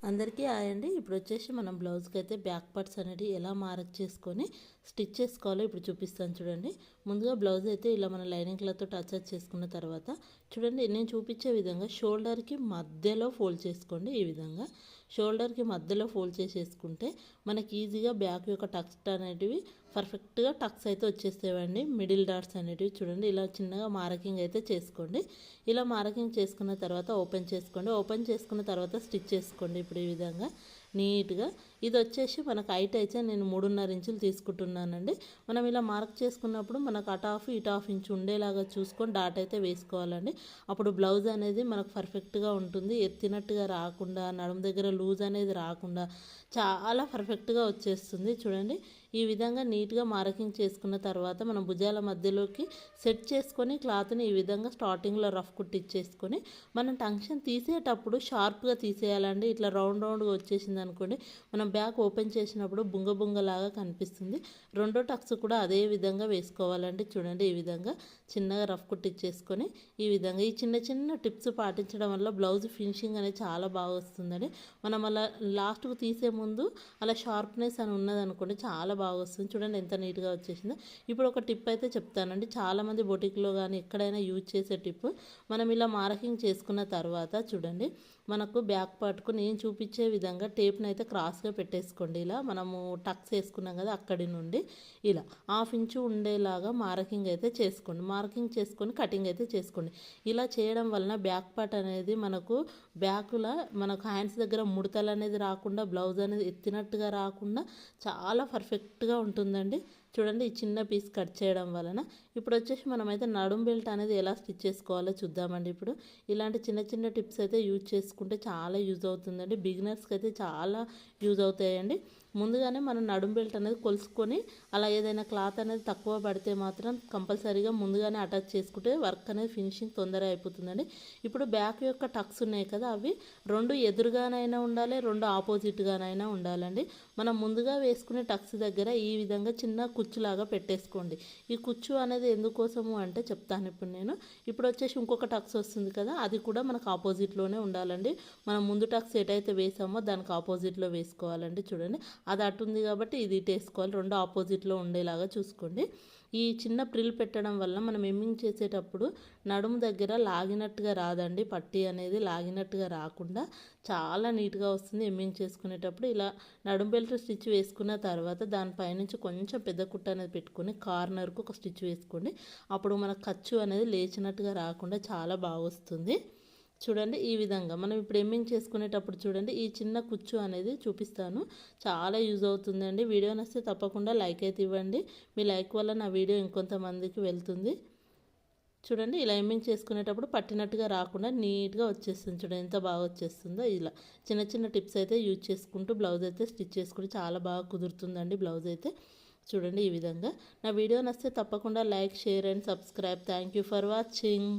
అందరికీ హాయ్ అండి. ఇప్పుడు వచ్చేసి మనం బ్లౌజ్కి అయితే బ్యాక్ పార్ట్స్ అనేవి ఎలా మార్క్ చేసుకొని స్టిచ్ చేసుకోవాలో ఇప్పుడు చూపిస్తాను చూడండి. ముందుగా బ్లౌజ్ అయితే ఇలా మన లైనింగ్ క్లాత్తో అటాచ్ చేసుకున్న తర్వాత చూడండి, నేను చూపించే విధంగా షోల్డర్కి మధ్యలో ఫోల్డ్ చేసుకోండి. ఈ విధంగా షోల్డర్కి మధ్యలో ఫోల్డ్ చేసేసుకుంటే మనకి ఈజీగా బ్యాక్ యొక్క టక్స్ అనేటివి పర్ఫెక్ట్గా టక్స్ అయితే వచ్చేస్తాయండి. మిడిల్ డాట్స్ అనేటివి చూడండి, ఇలా చిన్నగా మార్కింగ్ అయితే చేసుకోండి. ఇలా మార్కింగ్ చేసుకున్న తర్వాత ఓపెన్ చేసుకోండి. ఓపెన్ చేసుకున్న తర్వాత స్టిచ్ చేసుకోండి. ఇప్పుడు ఈ విధంగా నీట్గా ఇది వచ్చేసి మనకు హైట్ అయితే నేను 3.5 ఇంచులు తీసుకుంటున్నానండి. మనం ఇలా మార్క్ చేసుకున్నప్పుడు మనకు ఇటు హాఫ్ ఇంచు ఉండేలాగా చూసుకొని డాట్ అయితే వేసుకోవాలండి. అప్పుడు బ్లౌజ్ అనేది మనకు పర్ఫెక్ట్గా ఉంటుంది. ఎత్తినట్టుగా రాకుండా, నడుము దగ్గర లూజ్ అనేది రాకుండా చాలా పర్ఫెక్ట్గా వచ్చేస్తుంది. చూడండి, ఈ విధంగా నీట్గా మార్కింగ్ చేసుకున్న తర్వాత మనం భుజాల మధ్యలోకి సెట్ చేసుకొని క్లాత్ని ఈ విధంగా స్టార్టింగ్లో రఫ్ కుట్టిచ్చేసుకొని మనం టంక్షన్ తీసేటప్పుడు షార్ప్గా తీసేయాలండి. ఇట్లా రౌండ్గా వచ్చేసింది అనుకోండి, మనం బ్యాక్ ఓపెన్ చేసినప్పుడు బుంగలాగా కనిపిస్తుంది. రెండో టక్స్ కూడా అదే విధంగా వేసుకోవాలండి. చూడండి, ఈ విధంగా చిన్నగా రఫ్ కుట్టిచ్చేసుకొని ఈ విధంగా ఈ చిన్న టిప్స్ పాటించడం వల్ల బ్లౌజ్ ఫినిషింగ్ అనేది చాలా బాగా వస్తుందండి. మనం అలా లాస్ట్కు తీసే ముందు అలా షార్ప్నెస్ అని ఉన్నదనుకోండి, చాలా బాగా వస్తుంది. చూడండి ఎంత నీట్గా వచ్చేసిందో. ఇప్పుడు ఒక టిప్ అయితే చెప్తానండి. చాలామంది బొటిక్లో కానీ ఎక్కడైనా యూజ్ చేసే టిప్, మనం ఇలా మార్కింగ్ చేసుకున్న తర్వాత చూడండి, మనకు బ్యాక్ పార్ట్కు నేను చూపించే విధంగా టేప్ని అయితే క్రాస్గా పెట్టేసుకోండి. ఇలా మనము టక్స్ వేసుకున్నాం కదా, అక్కడి నుండి ఇలా హాఫ్ ఇంచు ఉండేలాగా మార్కింగ్ అయితే చేసుకోండి. మార్కింగ్ చేసుకొని కటింగ్ అయితే చేసుకోండి. ఇలా చేయడం వలన బ్యాక్ పార్ట్ అనేది మనకు బ్యాకులా మనకు హ్యాండ్స్ దగ్గర ముడతలు అనేది రాకుండా, బ్లౌజ్ అనేది ఎత్తినట్టుగా రాకుండా చాలా పర్ఫెక్ట్గా ఉంటుందండి. చూడండి, ఈ చిన్న పీస్ కట్ చేయడం వలన. ఇప్పుడు వచ్చేసి మనమైతే నడుం బెల్ట్ అనేది ఎలా స్టిచ్ చేసుకోవాలో చూద్దామండి. ఇప్పుడు ఇలాంటి చిన్న టిప్స్ అయితే యూజ్ చేసుకుంటే చాలా యూజ్ అవుతుందండి. బిగినర్స్కి అయితే చాలా యూజ్ అవుతాయండి. ముందుగానే మనం నడుం బెల్ట్ అనేది కొలుసుకొని, అలా ఏదైనా క్లాత్ అనేది తక్కువ పడితే మాత్రం కంపల్సరీగా ముందుగానే అటాచ్ చేసుకుంటే వర్క్ అనేది ఫినిషింగ్ తొందరగా అయిపోతుందండి. ఇప్పుడు బ్యాక్ యొక్క టక్స్ ఉన్నాయి కదా, అవి రెండు ఎదురుగానైనా ఉండాలి, రెండు ఆపోజిట్గానైనా ఉండాలండి. మనం ముందుగా వేసుకునే టక్స్ దగ్గర ఈ విధంగా చిన్న కుచ్చులాగా పెట్టేసుకోండి. ఈ కుచ్చు అనేది ఎందుకోసము అంటే చెప్తాను ఇప్పుడు నేను. ఇప్పుడు వచ్చేసి ఇంకొక టక్స్ వస్తుంది కదా, అది కూడా మనకు ఆపోజిట్లోనే ఉండాలండి. మనం ముందు టక్స్ ఎటైతే వేసామో దానికి ఆపోజిట్లో వేసుకోవాలండి. చూడండి, అది అటు ఉంది కాబట్టి ఇది ఇటు వేసుకోవాలి. రెండు ఆపోజిట్లో ఉండేలాగా చూసుకోండి. ఈ చిన్న ప్రిల్ పెట్టడం వల్ల మనం ఎమ్మింగ్ చేసేటప్పుడు నడుము దగ్గర లాగినట్టుగా రాదండి. పట్టీ అనేది లాగినట్టుగా రాకుండా చాలా నీట్గా వస్తుంది ఎమ్మింగ్ చేసుకునేటప్పుడు. ఇలా నడుము బెల్ట్ స్టిచ్ వేసుకున్న తర్వాత దానిపైనుంచి కొంచెం పెద్ద కుట్ట అనేది పెట్టుకొని కార్నర్కు ఒక స్టిచ్ వేసుకోండి. అప్పుడు మన ఖర్చు అనేది లేచినట్టుగా రాకుండా చాలా బాగా వస్తుంది. చూడండి, ఈ విధంగా మనం ఇప్పుడు ఎమ్మింగ్ చేసుకునేటప్పుడు చూడండి, ఈ చిన్న కుచ్చు అనేది చూపిస్తాను. చాలా యూజ్ అవుతుందండి. వీడియో నచ్చితే తప్పకుండా లైక్ అయితే ఇవ్వండి. మీ లైక్ వల్ల నా వీడియో ఇంకొంతమందికి వెళ్తుంది. చూడండి, ఇలా ఎమ్మింగ్ చేసుకునేటప్పుడు పట్టినట్టుగా రాకుండా నీట్గా వచ్చేస్తుంది. చూడండి ఎంత బాగా వచ్చేస్తుందో. ఇలా చిన్న టిప్స్ అయితే యూజ్ చేసుకుంటూ బ్లౌజ్ అయితే స్టిచ్ చేసుకుంటే చాలా బాగా కుదురుతుందండి బ్లౌజ్ అయితే. చూడండి, ఈ విధంగా. నా వీడియో నచ్చితే తప్పకుండా like, share and subscribe. Thank you for watching.